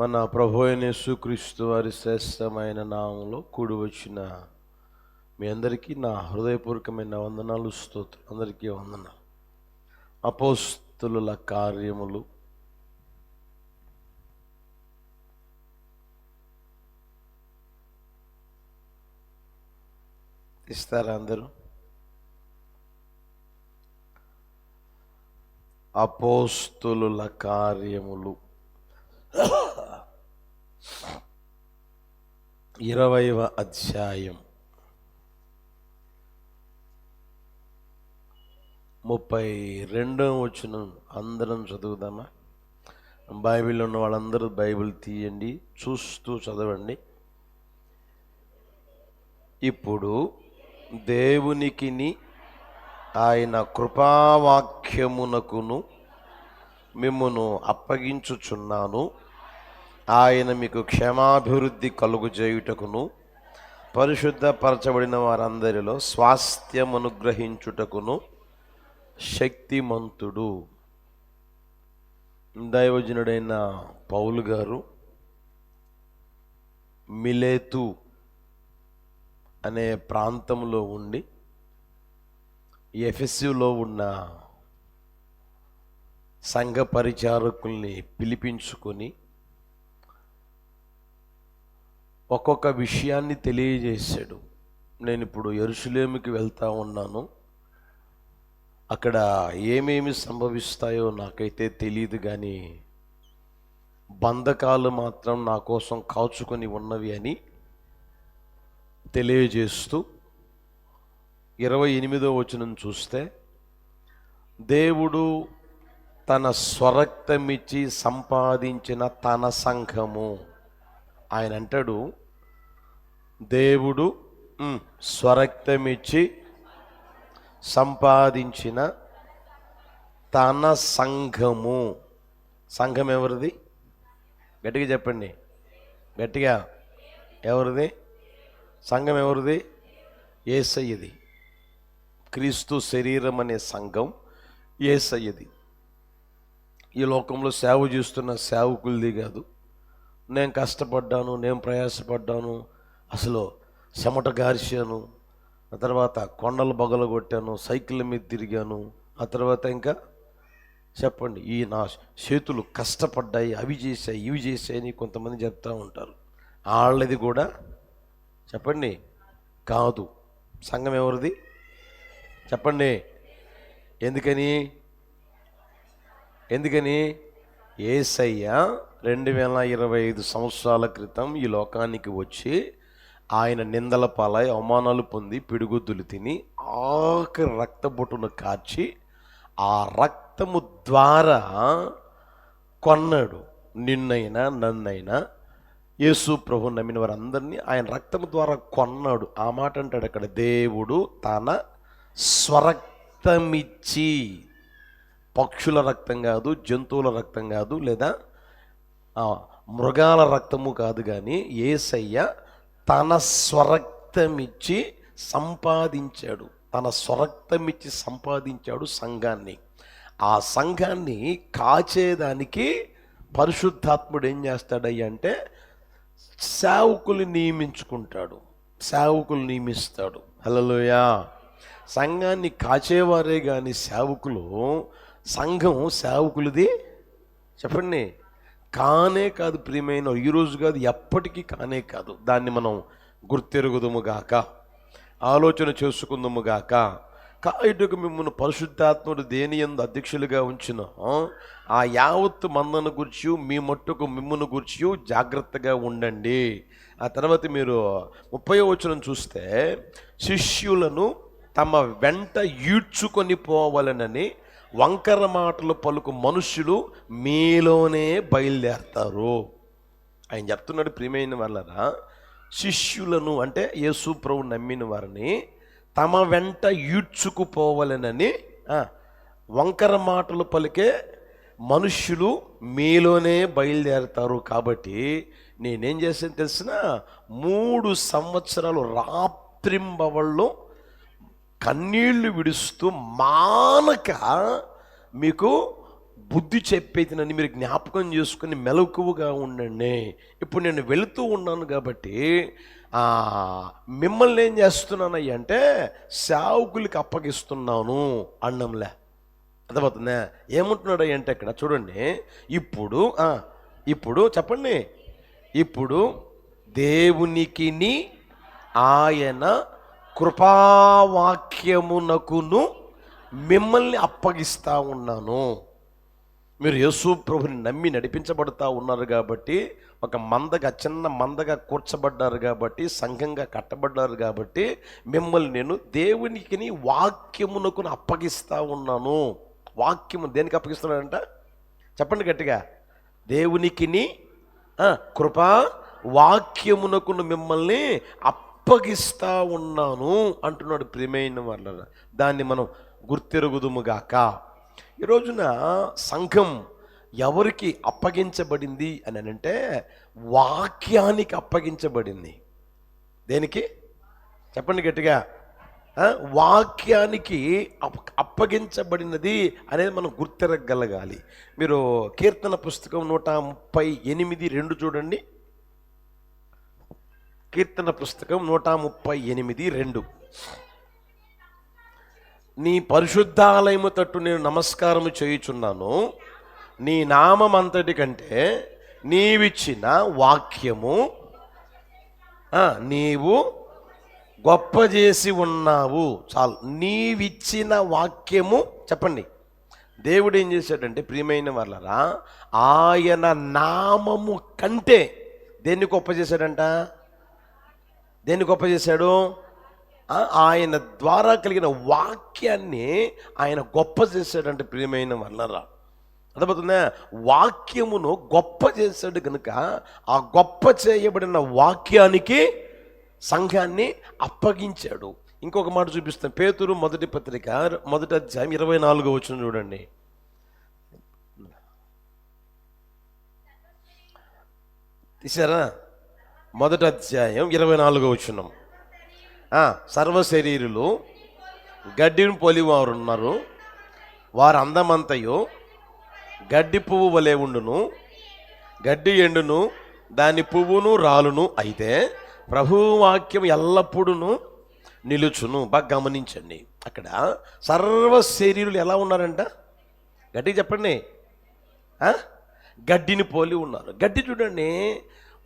మన ప్రభు అయిన యేసుక్రీస్తు వారి శ్రేష్టమైన నామంలో కూడి వచ్చిన మీ అందరికీ నా హృదయపూర్వకమైన వందనాలు, స్తోత్రం. అందరికీ వందనాలు. అపోస్తులుల కార్యములు ఇస్తారా అందరూ? అపోస్తులుల కార్యములు 20వ అధ్యాయం 32వ వచనం అందరం చదువుదామా? బైబిల్ ఉన్న వాళ్ళందరూ బైబిల్ తీయండి, చూస్తూ చదవండి. ఇప్పుడు దేవునికిని ఆయన కృపావాక్యమునకును మిమ్మును అప్పగించుచున్నాను. ఆయన మీకు క్షేమాభివృద్ధి కలుగుచేయుటకును పరిశుద్ధపరచబడిన వారందరిలో స్వాస్థ్యమనుగ్రహించుటకును శక్తిమంతుడు. దైవజనుడైన పౌలు గారు మిలేతు అనే ప్రాంతంలో ఉండి ఎఫెసులో ఉన్న సంఘ పరిచారకుల్ని పిలిపించుకొని ఒక్కొక్క విషయాన్ని తెలియజేశాడు. నేను ఇప్పుడు యెరూషలేముకి వెళ్తా ఉన్నాను, అక్కడ ఏమేమి సంభవిస్తాయో నాకైతే తెలియదు, కానీ బంధకాలు మాత్రం నా కోసం కాచుకొని ఉన్నవి అని తెలియజేస్తూ 28వ వచనం చూస్తే, దేవుడు తన స్వరక్తమిచ్చి సంపాదించిన తన సంఘము, ఆయన అంటాడు, దేవుడు స్వరక్తమిచ్చి సంపాదించిన తన సంఘము. సంఘం ఎవరిది? గట్టిగా చెప్పండి, గట్టిగా. ఎవరిది సంఘం? ఎవరిది? యేసయ్యది. క్రీస్తు శరీరం అనే సంఘం యేసయ్యది. ఈ లోకంలో సేవ చేస్తున్న సేవకులది కాదు. నేను కష్టపడ్డాను, నేను ప్రయాసపడ్డాను, అసలు చెమట గార్చాను, ఆ తర్వాత కొండలు బగలగొట్టాను, సైకిళ్ళ మీద తిరిగాను, ఆ తర్వాత ఇంకా చెప్పండి, ఈ నా చేతులు కష్టపడ్డాయి, అవి చేశాయి, ఇవి చేశాయి అని కొంతమంది చెప్తూ ఉంటారు. వాళ్ళది కూడా చెప్పండి కాదు. సంఘం ఎవరిది చెప్పండి? ఎందుకని యేసయ్య 2025 సంవత్సరాల క్రితం ఈ లోకానికి వచ్చి ఆయన నిందల పాలై అవమానాలు పొంది పిడుగుద్దులు తిని ఆఖరి రక్తబొట్టును కార్చి ఆ రక్తము ద్వారా కొన్నాడు. నిన్నైనా నన్నైనా యేసు ప్రభు నమ్మిన వారందరినీ ఆయన రక్తము ద్వారా కొన్నాడు. ఆ మాట అంటాడు అక్కడ, దేవుడు తన స్వరక్తమిచ్చి, పక్షుల రక్తం కాదు, జంతువుల రక్తం కాదు, లేదా మృగాల రక్తము కాదు, కానీ యేసయ్య తన స్వరక్తమిచ్చి సంపాదించాడు. తన స్వరక్తమిచ్చి సంపాదించాడు సంఘాన్ని. ఆ సంఘాన్ని కాచేదానికి పరిశుద్ధాత్ముడు ఏం చేస్తాడయ్య అంటే సేవకులు నియమించుకుంటాడు, సేవకులు నియమిస్తాడు. హల్లెలూయా. సంఘాన్ని కాచేవారే కానీ సేవకులు, సంఘం సేవకులది చెప్పండి కానే కాదు. ప్రియమైన, ఈరోజు కాదు, ఎప్పటికీ కానే కాదు. దాన్ని మనం గుర్తెరుగుదుముగాక, ఆలోచన చేసుకుందుముగాక. కాయుటకు మిమ్మల్ని పరిశుద్ధాత్ముడు దేని యందు అధ్యక్షులుగా ఉంచిన ఆ యావత్తు మందను గురించి మీ మట్టుకు మిమ్మును గురించి జాగ్రత్తగా ఉండండి. ఆ తర్వాత మీరు 30వ వచనం చూస్తే, శిష్యులను తమ వెంట ఈడ్చుకొని పోవాలనని వంకర మాటలు పలుకు మనుష్యులు మీలోనే బయలుదేరతారు. ఆయన చెప్తున్నాడు, ప్రియమైన వాళ్ళరా, శిష్యులను అంటే యేసు ప్రభు నమ్మిన వారిని తమ వెంట ఈడ్చుకుపోవాలనని వంకర మాటలు పలికే మనుష్యులు మీలోనే బయలుదేరతారు. కాబట్టి నేనేం చేశాను తెలిసిన, 3 సంవత్సరాలు రాత్రింబవళ్ళు కన్నీళ్లు విడుస్తూ మానక మీకు బుద్ధి చెప్పేది నన్ను మీరు జ్ఞాపకం చేసుకుని మెలకువగా ఉండండి. ఇప్పుడు నేను వెళుతూ ఉన్నాను కాబట్టి మిమ్మల్ని ఏం చేస్తున్నానయ్య అంటే సేవకులకి అప్పగిస్తున్నాను అన్నంలే. అర్థమవుతుందా? ఏమంటున్నాడు అంటే ఇక్కడ చూడండి, ఇప్పుడు ఇప్పుడు చెప్పండి, ఇప్పుడు దేవునికిని ఆయన కృపావాక్యమునకును మిమ్మల్ని అప్పగిస్తా ఉన్నాను. మీరు యేసు ప్రభుని నమ్మి నడిపించబడుతూ ఉన్నారు కాబట్టి, ఒక మందగా చిన్న మందగా కూర్చబడ్డారు కాబట్టి, సంఘంగా కట్టబడ్డారు కాబట్టి, మిమ్మల్ని నేను దేవునికిని వాక్యమునకు అప్పగిస్తా ఉన్నాను. వాక్యము దేనికి అప్పగిస్తున్నాడంట? చెప్పండి గట్టిగా. దేవునికిని కృపా వాక్యమునకు మిమ్మల్ని అప్పగిస్తా ఉన్నాను అంటున్నాడు. ప్రియమైన వాళ్ళ దాన్ని మనం గుర్తెరుగుదుముగాక. ఈ రోజున సంఘం ఎవరికి అప్పగించబడింది అని అంటే వాక్యానికి అప్పగించబడింది. దేనికి? చెప్పండి గట్టిగా. వాక్యానికి అప్పగించబడినది అనేది మనం గుర్తెరగలగాలి. మీరు కీర్తన పుస్తకం 138:2 చూడండి. కీర్తన పుస్తకం 138:2. నీ పరిశుద్ధాలయము తట్టు నేను నమస్కారము చేయుచున్నాను, నీ నామమంతటి కంటే నీవిచ్చిన వాక్యము నీవు గొప్ప చేసి ఉన్నావు. చాలు. నీవిచ్చిన వాక్యము. చెప్పండి. దేవుడు ఏం చేశాడంటే ప్రియమైన వాళ్ళరా, ఆయన నామము కంటే దేన్ని గొప్ప చేశాడంట? దేన్ని గొప్ప చేశాడు? ఆయన ద్వారా కలిగిన వాక్యాన్ని ఆయన గొప్ప చేశాడంటే ప్రియమైన వాళ్ళరా. అర్థమవుతుందా? వాక్యమును గొప్ప చేశాడు కనుక ఆ గొప్ప చేయబడిన వాక్యానికి సంఘాన్ని అప్పగించాడు. ఇంకొక మాట చూపిస్తాను. పేతురు మొదటి పత్రిక 1వ అధ్యాయం 24వ వచనం చూడండి. తీసారా? 1వ అధ్యాయం 24వ వచనం. సర్వశరీరులు గడ్డిని పోలివారు ఉన్నారు, వారు అందమంతయు గడ్డి పువ్వు వలె ఉండును, గడ్డి ఎండును, దాని పువ్వును రాలును, అయితే ప్రభువాక్యం ఎల్లప్పుడూ నిలుచును. బాగా గమనించండి. అక్కడ సర్వ శరీరులు ఎలా ఉన్నారంట? గడ్డి చెప్పండి. గడ్డిని పోలి ఉన్నారు. గడ్డి చూడండి,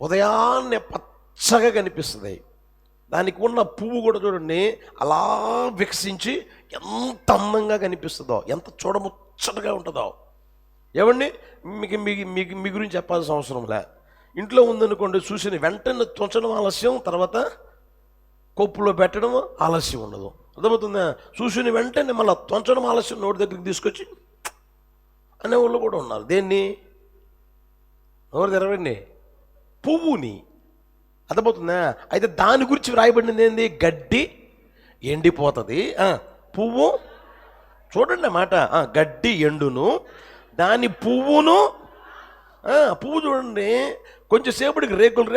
ఉదయాన్నే పచ్చగా కనిపిస్తుంది. దానికి ఉన్న పువ్వు కూడా చూడండి అలా వికసించి ఎంత అందంగా కనిపిస్తుందో, ఎంత చూడముచ్చటగా ఉంటుందో. ఏమండి, మీకు మీకు మీ గురించి చెప్పాల్సిన అవసరంలే. ఇంట్లో ఉందనుకోండి, చూసిన వెంటనే తుంచడం ఆలస్యం, తర్వాత కొప్పులో పెట్టడం ఆలస్యం ఉండదు. అర్థమవుతుందా? చూసిన వెంటనే మళ్ళీ తుంచడం ఆలస్యం, నోటి దగ్గరికి తీసుకొచ్చి అనే వాళ్ళు కూడా ఉన్నారు. దేన్ని? ఎవరు తెరవండి? పువ్వుని. అర్థమవుతుందా? అయితే దాని గురించి వ్రాయబడింది ఏంది? గడ్డి ఎండిపోతుంది, పువ్వు చూడండి మాట, గడ్డి ఎండును, దాని పువ్వును. పువ్వు చూడండి కొంచెంసేపటికి రేకులు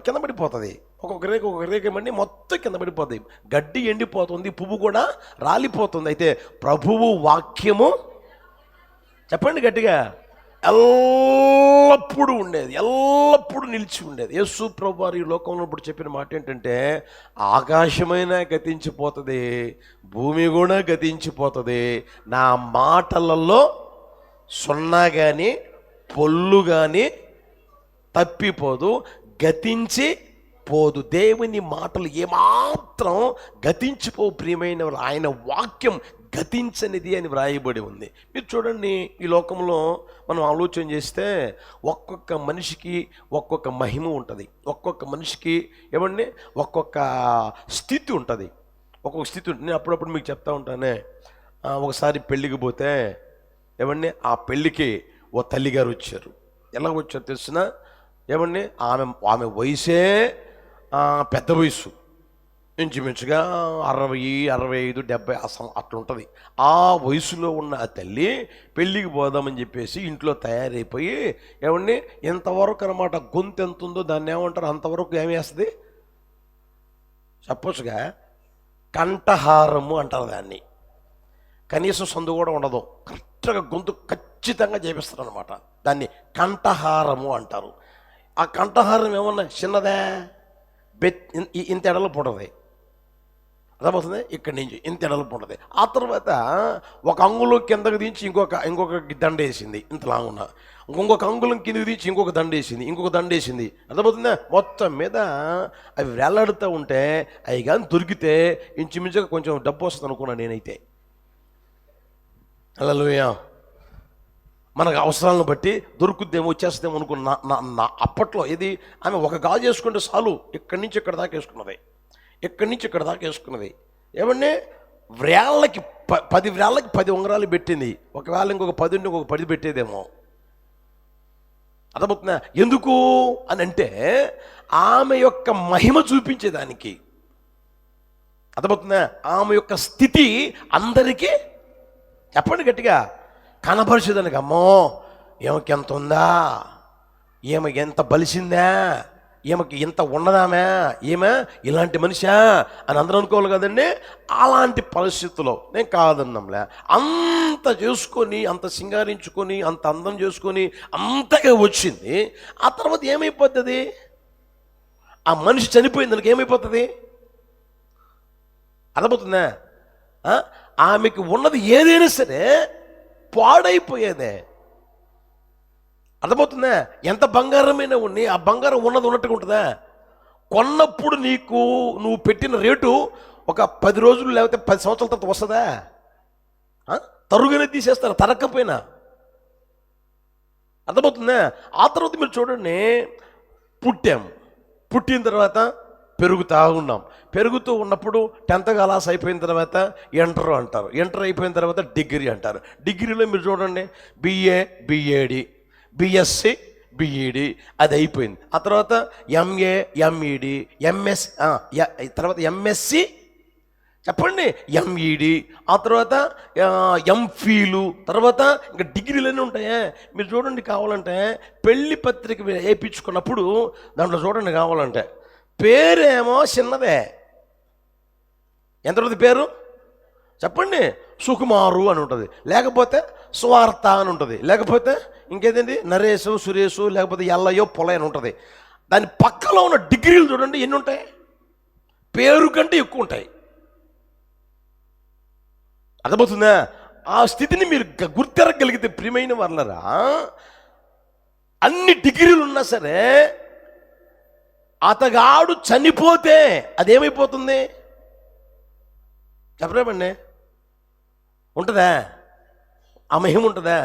కింద పడిపోతుంది. ఒక్కొక్క రేకు ఏమండి మొత్తం కింద పడిపోతుంది. గడ్డి ఎండిపోతుంది, పువ్వు కూడా రాలిపోతుంది. అయితే ప్రభువు వాక్యము, చెప్పండి గట్టిగా, ఎల్లప్పుడూ ఉండేది, ఎల్లప్పుడూ నిలిచి ఉండేది. యేసు ప్రభు వారు ఈ లోకంలో ఇప్పుడు చెప్పిన మాట ఏంటంటే, ఆకాశమైనా గతించిపోతుంది, భూమి కూడా గతించిపోతుంది, నా మాటలలో సున్నా కానీ పొల్లు కానీ తప్పిపోదు, గతించి పోదు. దేవుని మాటలు ఏమాత్రం గతించిపోవు ప్రియమైన. ఆయన వాక్యం గతించనిది అని వ్రాయబడి ఉంది. మీరు చూడండి, ఈ లోకంలో మనం ఆలోచన చేస్తే ఒక్కొక్క మనిషికి ఒక్కొక్క మహిమ ఉంటుంది, ఒక్కొక్క మనిషికి ఏమండి ఒక్కొక్క స్థితి ఉంటుంది, ఒక్కొక్క స్థితి ఉంటుంది. నేను అప్పుడప్పుడు మీకు చెప్తా ఉంటానే, ఒకసారి పెళ్ళికి పోతే ఏమండి ఆ పెళ్ళికి ఓ తల్లిగారు వచ్చారు. ఎలా వచ్చారు తెలిసిన? ఏమండి ఆమె వయసే పెద్ద వయసు, ఇంచుమించుగా 60, 65, 70 అట్లా ఉంటుంది. ఆ వయసులో ఉన్న ఆ తల్లి పెళ్ళికి పోదామని చెప్పేసి ఇంట్లో తయారైపోయి, ఏమండి ఇంతవరకు అనమాట గొంతు ఎంత ఉందో దాన్ని ఏమంటారు, అంతవరకు ఏమేస్తుంది చెప్పొచ్చుగా, కంఠహారము అంటారు దాన్ని. కనీసం సందు కూడా ఉండదు, కరెక్ట్గా గొంతు ఖచ్చితంగా చేపిస్తారు అనమాట. దాన్ని కంఠహారము అంటారు. ఆ కంఠహారం ఏమన్నా చిన్నదే, ఇంత ఎడలు పుట్టది, అర్థమవుతుంది, ఇక్కడి నుంచి ఇంత ఎడల్పు ఉంటుంది. ఆ తర్వాత ఒక అంగుళం కిందకు దించి ఇంకొక దండ వేసింది, ఇంత లాగున్న ఇంకొక అంగుళం కిందకి దించి ఇంకొక దండ వేసింది, అర్థమవుతుందా. మొత్తం మీద అవి వేలాడుతూ ఉంటే అవి కానీ దొరికితే ఇంచుమించుగా కొంచెం డబ్బు వస్తుంది అనుకున్నాను నేనైతే. హల్లెలూయా. మనకు అవసరాలను బట్టి దొరుకుద్దేమో, వచ్చేస్తుందేమో అనుకున్నా. నా అప్పట్లో ఇది ఆమె ఒక గాజు వేసుకుంటే చాలు, ఇక్కడి నుంచి ఇక్కడ దాకా వేసుకున్నది, ఇక్కడి నుంచి ఇక్కడ దాకా వేసుకున్నది. ఏమంటే వ్రేళ్ళకి 10 వ్రేళ్ళకి 10 ఉంగరాలు పెట్టింది. ఒకవేళ ఇంకొక 10 ఉండి ఇంకొక 10 పెట్టేదేమో, అర్థమవుతుందా. ఎందుకు అని అంటే ఆమె యొక్క మహిమ చూపించేదానికి, అర్థమవుతుందా. ఆమె యొక్క స్థితి అందరికీ చెప్పండి గట్టిగా కనపరిచేదానికి. అమ్మో ఈమెకి ఎంత ఉందా, ఈమె ఎంత బలిసిందా, ఈమెకి ఇంత ఉన్నదామే, ఈమె ఇలాంటి మనిషా అని అందరూ అనుకోవాలి కదండి. అలాంటి పరిస్థితుల్లో నేను కాదన్నాంలే, అంత చేసుకొని, అంత సింగారించుకొని, అంత అందం చేసుకొని అంతగా వచ్చింది. ఆ తర్వాత ఏమైపోతుంది, ఆ మనిషి చనిపోయింది దానికి ఏమైపోతుంది, అర్థమవుతుందా. ఆమెకి ఉన్నది ఏదైనా సరే పాడైపోయేదే, అర్థమవుతుందా. ఎంత బంగారమైనా ఉన్ని ఆ బంగారం ఉన్నది ఉన్నట్టుగా ఉంటుందా. కొన్నప్పుడు నువ్వు పెట్టిన రేటు ఒక 10 రోజులు లేకపోతే 10 సంవత్సరాల తర్వాత వస్తుందా. తరుగునే తీసేస్తారు తరక్కపోయినా, అర్థమవుతుందా. ఆ తర్వాత మీరు చూడండి, పుట్టిన తర్వాత పెరుగుతూ ఉన్నప్పుడు 10th క్లాస్ అయిపోయిన తర్వాత ఇంటర్ అంటారు, ఇంటర్ అయిపోయిన తర్వాత డిగ్రీ అంటారు. డిగ్రీలో మీరు చూడండి BA BAD BSc BED అది అయిపోయింది. ఆ తర్వాత MA MED MS, తర్వాత MSc చెప్పండి MED, ఆ తర్వాత MPhil, తర్వాత ఇంకా డిగ్రీలన్నీ ఉంటాయే. మీరు చూడండి, కావాలంటే పెళ్లి పత్రిక వేయించుకున్నప్పుడు దాంట్లో చూడండి, కావాలంటే పేరేమో చిన్నదే, ఎంత ఉంటుంది పేరు చెప్పండి, సుకుమారు అని ఉంటుంది, లేకపోతే స్వార్థ అని ఉంటుంది, లేకపోతే ఇంకేదండి నరేషు సురేషు, లేకపోతే ఎల్లయ్యో పొలయ్య అని ఉంటుంది. దాని పక్కలో ఉన్న డిగ్రీలు చూడండి ఎన్ని ఉంటాయి, పేరు కంటే ఎక్కువ ఉంటాయి, అర్థమవుతుందా. ఆ స్థితిని మీరు గుర్తెరగలిగితే ప్రియమైన వాళ్ళరా, అన్ని డిగ్రీలు ఉన్నా సరే అతగాడు చనిపోతే అదేమైపోతుంది చెప్పలేమండి, ఉంటుందా, ఆ మహిమ ఉంటుందా.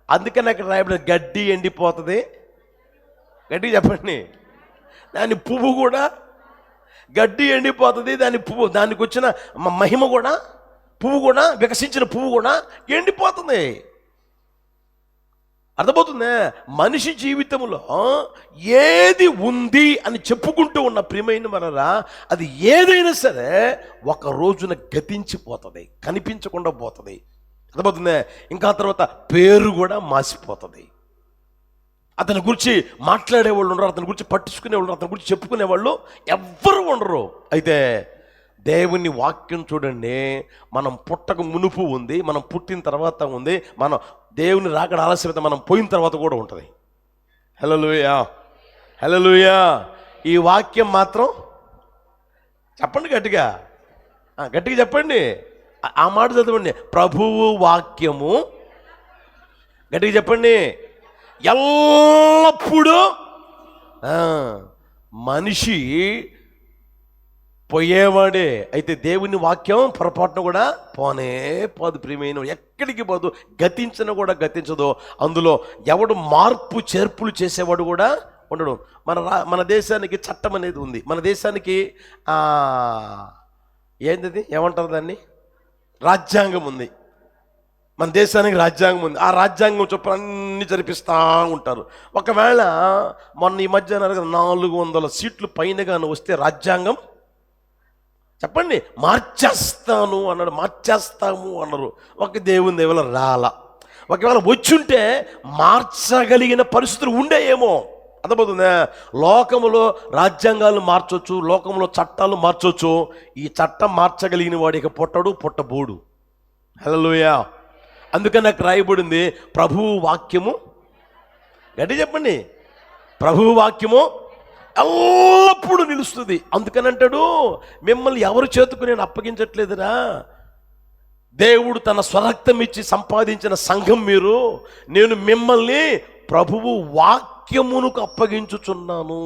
అందుకని అక్కడ రాయబడి గడ్డి ఎండిపోతుంది, గడ్డి చెప్పండి, దాని పువ్వు కూడా గడ్డి ఎండిపోతుంది, దాని పువ్వు దానికి వచ్చిన మహిమ కూడా, పువ్వు కూడా వికసించిన పువ్వు కూడా ఎండిపోతుంది, అర్థమవుతుందా. మనిషి జీవితంలో ఏది ఉంది అని చెప్పుకుంటూ ఉన్న ప్రియమైన మనరా, అది ఏదైనా సరే ఒక రోజున గతించిపోతుంది, కనిపించకుండా పోతుంది, అర్థమవుతుందా. ఇంకా తర్వాత పేరు కూడా మాసిపోతుంది. అతని గురించి మాట్లాడేవాళ్ళు ఉండరు, అతని గురించి పట్టించుకునేవాళ్ళు, అతని గురించి చెప్పుకునేవాళ్ళు ఎవ్వరు ఉండరు. అయితే దేవుని వాక్యం చూడండి, మనం పుట్టక మునుపు ఉంది, మనం పుట్టిన తర్వాత ఉంది, మనం దేవుని రాకడ ఆలస్యమైతే మనం పోయిన తర్వాత కూడా ఉంటుంది. హల్లెలూయా, హల్లెలూయా. ఈ వాక్యం మాత్రం చెప్పండి గట్టిగా, గట్టిగా చెప్పండి, ఆ మాట చదవండి, ప్రభువు వాక్యము, గట్టిగా చెప్పండి, ఎల్లప్పుడూ. మనిషి పోయేవాడే, అయితే దేవుని వాక్యం పొరపాటున కూడా పోదు ప్రియమైన, ఎక్కడికి పోదు, గతించిన కూడా గతించదు. అందులో ఎవడు మార్పు చేర్పులు చేసేవాడు కూడా ఉండడు. మన దేశానికి చట్టం అనేది ఉంది, మన దేశానికి ఏంటది ఏమంటారు దాన్ని, రాజ్యాంగం ఉంది, మన దేశానికి రాజ్యాంగం ఉంది. ఆ రాజ్యాంగం చొప్పున అన్ని జరిపిస్తూ ఉంటారు. ఒకవేళ మొన్న ఈ మధ్య 400 సీట్లు పైనగాను వస్తే రాజ్యాంగం చెప్పండి మార్చేస్తాము అన్నారు. ఒక దేవుని దేవుల రాలా, ఒకవేళ వచ్చుంటే మార్చగలిగిన పరిస్థితులు ఉండేయేమో, అర్థమవుతుందా. లోకములో రాజ్యాంగాలు మార్చొచ్చు, లోకంలో చట్టాలు మార్చొచ్చు, ఈ చట్టం మార్చగలిగిన వాడికి పుట్టడు, పుట్టబోడు. హల్లెలూయా. అందుకని నాకు రాయబడింది ప్రభువు వాక్యము, గట్టి చెప్పండి, ప్రభువు వాక్యము ఎల్లప్పుడూ నిలుస్తుంది. అందుకని అంటాడు, మిమ్మల్ని ఎవరి చేతుకు నేను అప్పగించట్లేదురా, దేవుడు తన స్వరక్తం ఇచ్చి సంపాదించిన సంఘం మీరు, నేను మిమ్మల్ని ప్రభువు వాక్యమునకు అప్పగించుచున్నాను.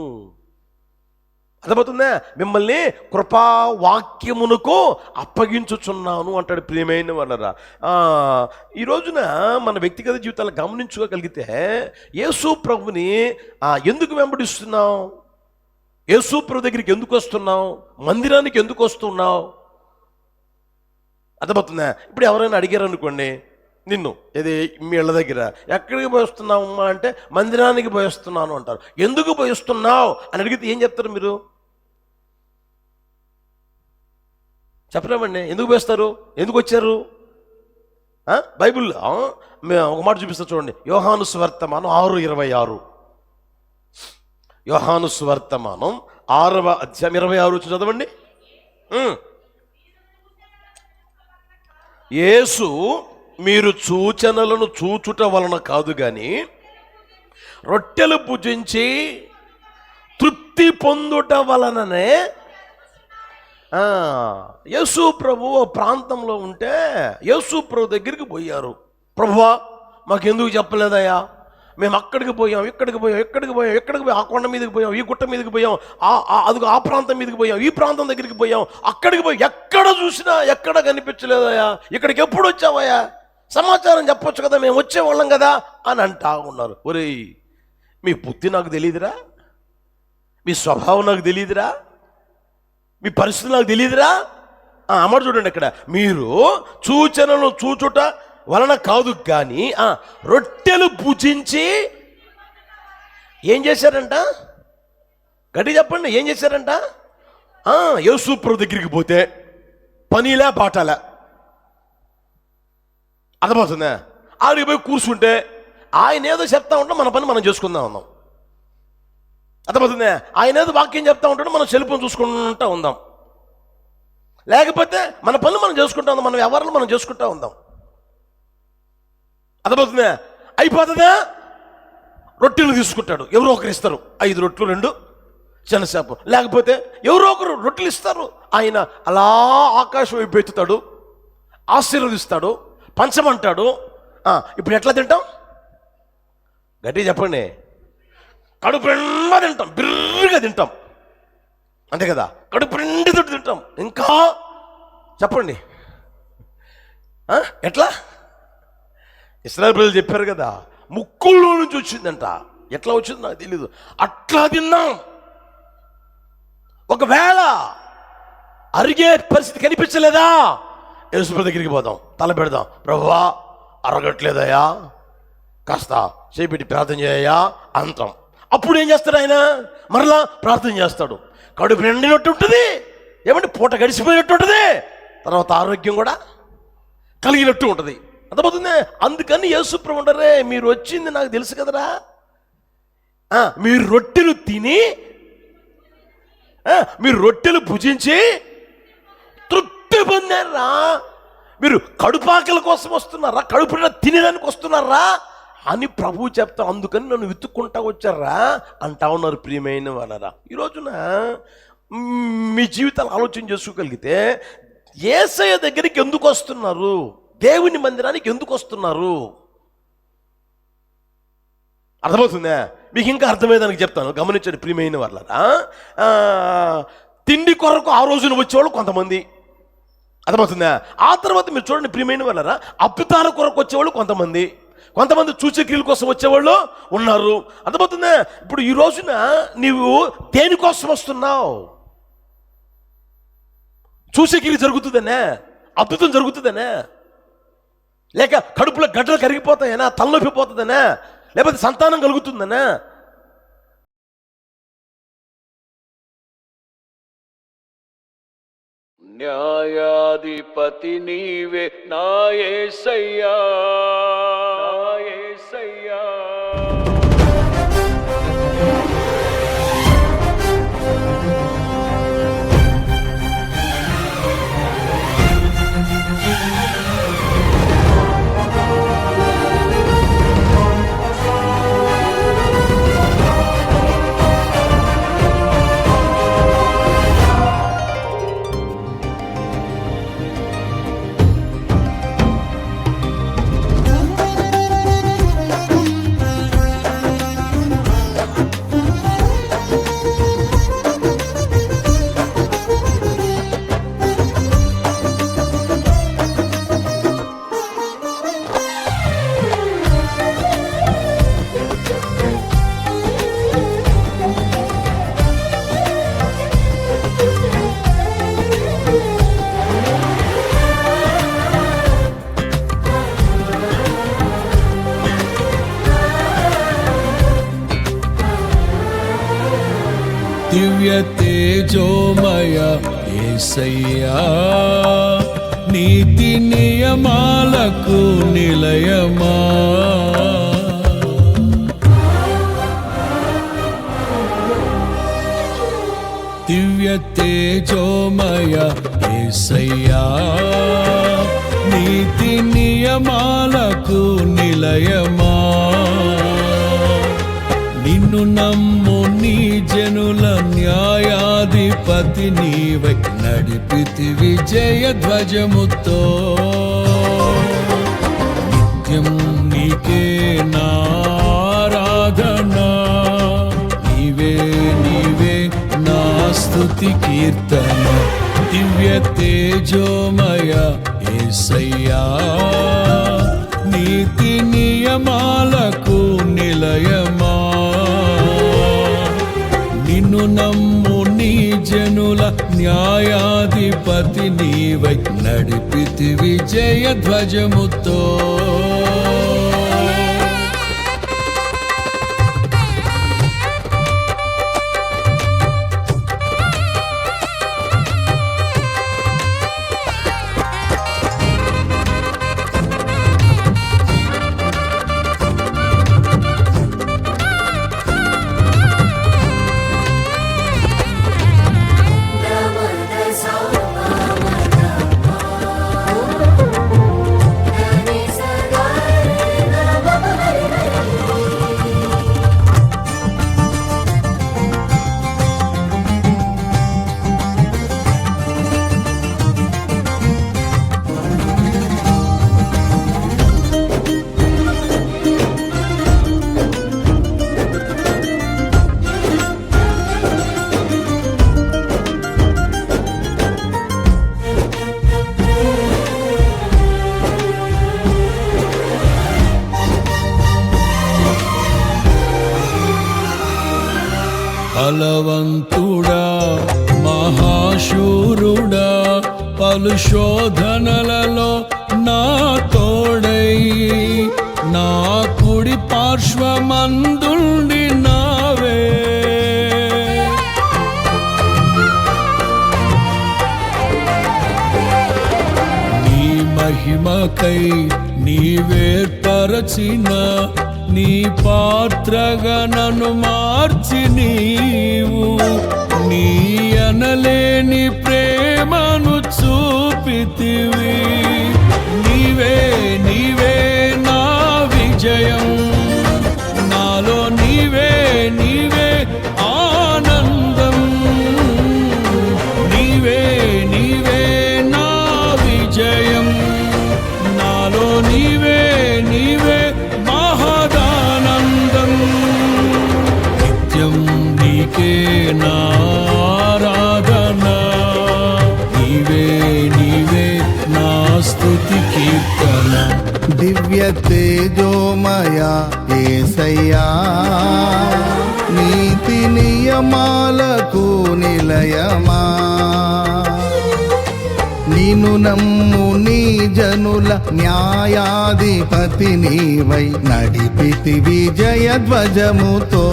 అర్థమవుతుందా? మిమ్మల్ని కృపా వాక్యమునకు అప్పగించుచున్నాను అంటాడు. ప్రియమైన వాళ్ళరా, ఈ రోజున మన వ్యక్తిగత జీవితాలు గమనించుకోగలిగితే యేసు ప్రభుని ఎందుకు వెంబడిస్తున్నావు? యేసు ప్రభు దగ్గరికి ఎందుకు వస్తున్నావు? మందిరానికి ఎందుకు వస్తున్నావు? అర్థమవుతుందా? ఇప్పుడు ఎవరైనా అడిగారు అనుకోండి నిన్ను, ఇది మీ ఇళ్ళ దగ్గర, ఎక్కడికి పోయిస్తున్నావమ్మా అంటే మందిరానికి పోయిస్తున్నాను అంటారు. ఎందుకు పోయిస్తున్నావు అని అడిగితే ఏం చెప్తారు మీరు? చెప్పలేమండి. ఎందుకు పోయిస్తారు? ఎందుకు వచ్చారు? బైబిల్లో ఒక మాట చూపిస్తా చూడండి. యోహాను సువార్తమానం 6:26. యోహాను సువార్తమానం 6వ అధ్యాయం 26 చదవండి. యేసు మీరు సూచనలను చూచుట వలన కాదు గాని రొట్టెలు భుజించి తృప్తి పొందుట వలననే. యేసు ప్రభు ప్రాంతంలో ఉంటే యేసు ప్రభు దగ్గరికి పోయారు. ప్రభువా మాకెందుకు చెప్పలేదయ్యా, మేము అక్కడికి పోయాం, ఇక్కడికి పోయాం, ఎక్కడికి పోయాం, ఎక్కడికి పోయాం, ఆ కొండ మీదకి పోయాం, ఈ గుట్ట మీదకి పోయాం, అదిగో ఆ ప్రాంతం మీదకి పోయాం, ఈ ప్రాంతం దగ్గరికి పోయాం, అక్కడికి పోయి ఎక్కడ చూసినా ఎక్కడ కనిపించలేదయ్యా, ఇక్కడికి ఎప్పుడు వచ్చావయ్యా, సమాచారం చెప్పొచ్చు కదా, మేము వచ్చేవాళ్ళం కదా అని అంటా ఉన్నారు. ఒరేయ్, మీ బుద్ధి నాకు తెలియదురా, మీ స్వభావం నాకు తెలియదురా, మీ పరిస్థితి నాకు తెలియదురా. అమ్మ చూడండి, ఇక్కడ మీరు సూచనలు చూచుట వలన కాదు కానీ రొట్టెలు భుజించి ఏం చేశారంట? గట్టి చెప్పండి, ఏం చేశారంట? యేసు ప్రభు దగ్గరికి పోతే పనిలే పాటలే. అర్థమవుతుందా? ఆడికి పోయి కూర్చుంటే ఆయన ఏదో చెప్తా ఉంటాం, మన పని మనం చేసుకుందాం ఉన్నాం. అర్థమవుతుందా? ఆయన ఏదో వాక్యం చెప్తా ఉంటాడు, మనం సెల్ఫోన్ చూసుకుంటూ ఉందాం. లేకపోతే మన పనులు మనం చేసుకుంటా ఉందాం, మన వ్యవహారాలు మనం చేసుకుంటూ ఉందాం. అర్థమవుతుందా? అయిపోతుందా? రొట్టెలు తీసుకుంటాడు, ఎవరో ఒకరు ఇస్తారు, 5 రొట్టెలు 2 చిన్నసేపు. లేకపోతే ఎవరో ఒకరు రొట్టెలు ఇస్తారు, ఆయన అలా ఆకాశం వైపు ఎత్తుతాడు, ఆశీర్వదిస్తాడు, పంచమంటాడు. ఇప్పుడు ఎట్లా తింటాం? గట్టిగా చెప్పండి. కడుపు నిండా తింటాం, బిర్రుగా తింటాం, అంతే కదా? కడుపు నిండా తింటాం. ఇంకా చెప్పండి ఎట్లా? ఇశ్రాయేలు ప్రజలు చెప్పారు కదా, ముక్కుల్లో నుంచి వచ్చిందంట. ఎట్లా వచ్చింది నాకు తెలీదు, అట్లా తిన్నాం. ఒకవేళ అరిగే పరిస్థితి కనిపించలేదా, యేసు దగ్గరికి పోదాం, తల పెడదాం, ప్రభువా అరగట్లేదయ్యా, కాస్త చేపెట్టి ప్రార్థన చేయయ్యా అంటాం. అప్పుడు ఏం చేస్తాడు ఆయన? మరలా ప్రార్థన చేస్తాడు. కడుపు నిండినట్టు ఉంటుంది, ఏమంటే పూట గడిచిపోయినట్టు ఉంటుంది, తర్వాత ఆరోగ్యం కూడా కలిగినట్టు ఉంటుంది. అర్థమవుతుంది? అందుకని యేసు ప్రభు అంటారే, మీరు వచ్చింది నాకు తెలుసు కదరా, మీరు రొట్టెలు తిని, మీరు రొట్టెలు భుజించి తృప్తి పొందారా, మీరు కడుపాకల కోసం వస్తున్నారా, కడుపు తినేదానికి వస్తున్నారా అని ప్రభువు చెప్తా. అందుకని నన్ను వెతుక్కుంటా వచ్చారా అంటా ఉన్నారు. ప్రియమైన వాళ్ళరా, ఈ రోజున మీ జీవితాలు ఆలోచన చేసుకోగలిగితే యేసయ్య దగ్గరికి ఎందుకు వస్తున్నారు, దేవుని మందిరానికి ఎందుకు వస్తున్నారు? అర్థమవుతుందా? మీకు ఇంకా అర్థమయ్యేదానికి చెప్తాను, గమనించండి ప్రియమైన వాళ్ళరా. తిండి కొరకు ఆ రోజున వచ్చేవాళ్ళు కొంతమంది, అర్థమవుతుందా? ఆ తర్వాత మీరు చూడండి ప్రియమైన వాళ్ళరా, అద్భుతాల కొరకు వచ్చేవాళ్ళు కొంతమంది, కొంతమంది సూచక్రియల కోసం వచ్చేవాళ్ళు ఉన్నారు. అర్థమవుతుందా? ఇప్పుడు ఈ రోజున నీవు దేనికోసం వస్తున్నావు? సూచక్రియ జరుగుతుందనే, అద్భుతం జరుగుతుందనే, లేక కడుపులో గడ్డలు కరిగిపోతాయనా, తలనొప్పి పోతుందనా, లేకపోతే సంతానం కలుగుతుందనా? న్యాయాధిపతి నీవే నా యేసయ్యా, నా యేసయ్యా. దివ్య తేజోమయ యేసయ్యా, నీతి నియమాలకు నిలయమా. దివ్య తేజోమయ యేసయ్యా, నీతి నియమాలకు నిలయమా. నిన్ను నమ్ము నీ జనుల న్యాయాధిపతి నీవై నడిపితి విజయ ధ్వజముతో. నిత్యం నీకే నారాధన, నీవే నీవే నా స్తుతి కీర్తన. దివ్య తేజోమయ యేసయ్యా, నీతి నియమాలకు నిలయమా. నిన్ను నమ్ము నీ జనుల న్యాయాధిపతి నీవై నడిపితి విజయ ధ్వజముతో. బలవంతుడా మహాశూరుడా, పలు శోధనలలో నా తోడై నా కుడి పార్శ్వమందుండి నావే. నీ మహిమకై నీవేర్పరచిన నీ పాత్రగా నన్ను మార్చి నీవు నీ అనలేని ప్రేమను చూపితివి. నీవే నీవే నా విజయం, నాలో నీవే నీవే ఆనందం. నీవే నీవే నా విజయం, నాలో నీవే నీవే మహదానందం. నిత్యం నీకే నారాధన, నీవే నీవే నా స్తుతి కీర్తన. దివ్య తేజోమయ యేసయ్యా, నీతి నియమాలకు నిలయమా. నిన్ను నమ్ము నీ జనుల న్యాయాధిపతి నీవై నడిపితి విజయ ధ్వజముతో.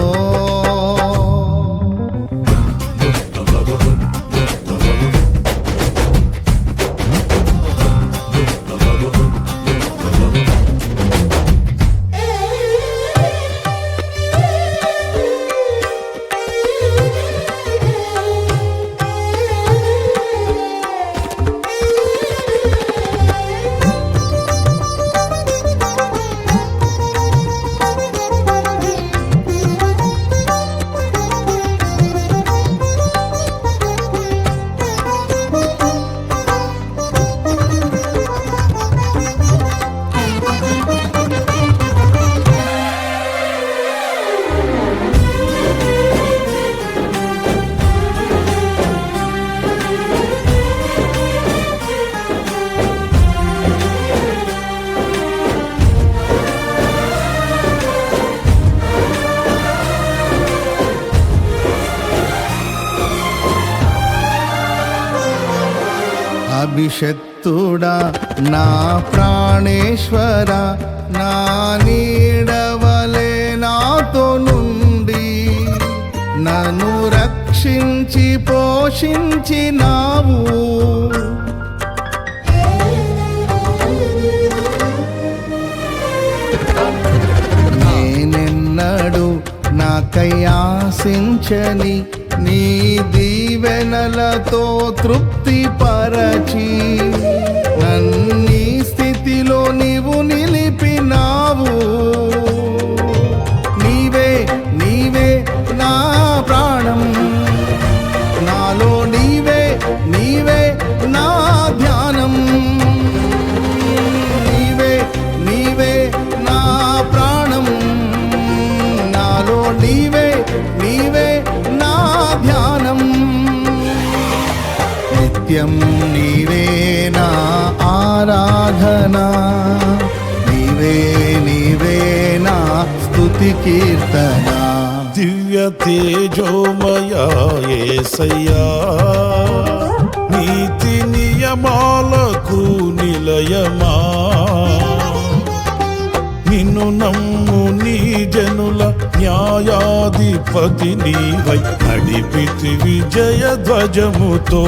అభిషక్తుడా నా ప్రాణేశ్వర, నా నీడవలే నాతో నుండి నన్ను రక్ష రక్షించి పోషించినావు. నేనెన్నడు నాకై ఆశించని నీ దీవెనలతో తృప్తి పరచి నన్నీ స్థితిలో నీవు నిలిపినావు. నీవే నీవే నా ప్రాణం, నాలో నీవే నీవే నా ధ్యానం. నీవే నీవే నా ప్రాణం, నాలో నీవే నీవే నా ధ్యానం. నిత్యం నీవే నా ఆరాధన, నీవే నీవే నా స్తుతి కీర్తన. దివ్య తేజోమయ యేసయ్యా, నీతి నియమాలకు నిలయమా. నిన్ను నమ్ము నీ జనుల న్యాయాధిపతి నీవై నడిపితి విజయ ధ్వజముతో.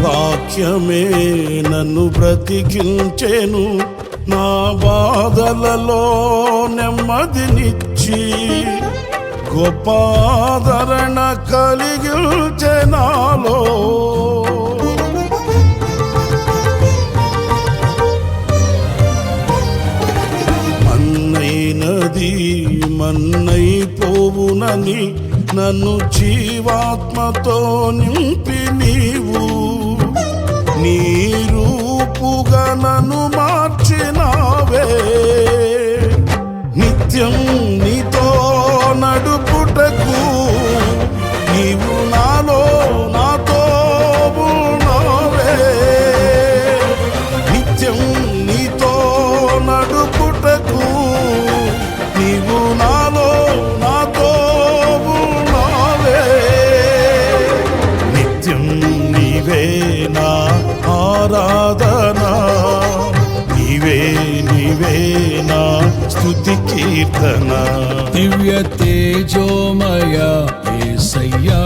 వాక్యమే నన్ను బ్రతికించెను, నా బాధలలో నెమ్మదినిచ్చి గొప్ప ఆదరణ కలిగించె నాలో. మన్నైనది మన్నైపోవునని నన్ను జీవాత్మతో నింపి నీవు నీ రూపుగా నన్ను మార్చినావే. నిత్యం నీతో నడుపుటకు నీవు నాలో నాతో ఉన్నావే. నిత్యం నీతో నడుపుటకు నీవు నాలో నాతో ఉన్నావే. నిత్యం నీవే నా ఆరాధన, నీవే నీవే నా స్తుతి కీర్తన. దివ్య తేజోమయ యేసయ్యా,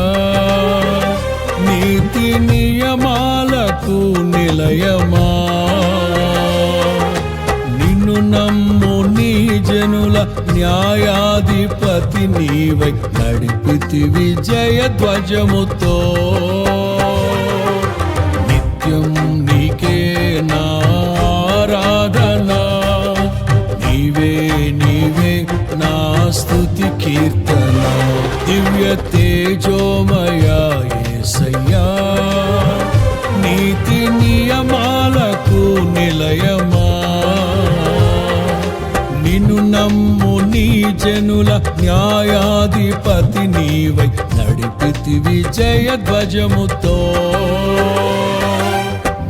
నీతి నియమాలకు నిలయమా. నిన్ను నమ్ము నీ జనుల న్యాయాధిపతి నీవై నడిపితి విజయ ధ్వజముతో. నిత్యం నీకే నా ఆరాధన, నీవే నీవే నా స్తుతి కీర్తన. దివ్య తేజోమయ యేసయ్యా, నీతి నియమాలకు నిలయమా. నిన్ను నమ్ము నీ జనుల న్యాయాధిపతి నీవై నడిపితి విజయ ధ్వజముతో.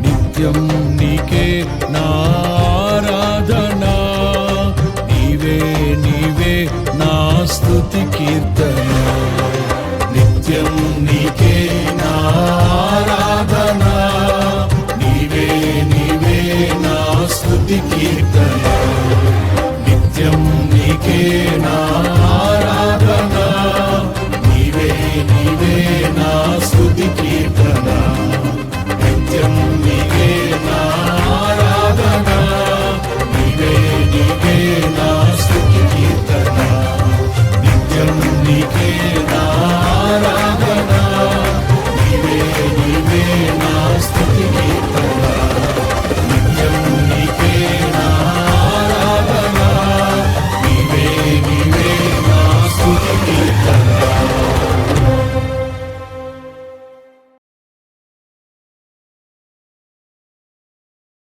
నిత్యం నీకే నా ఆరాధన, నీవే నీవే నా స్తుతి కీర్తన.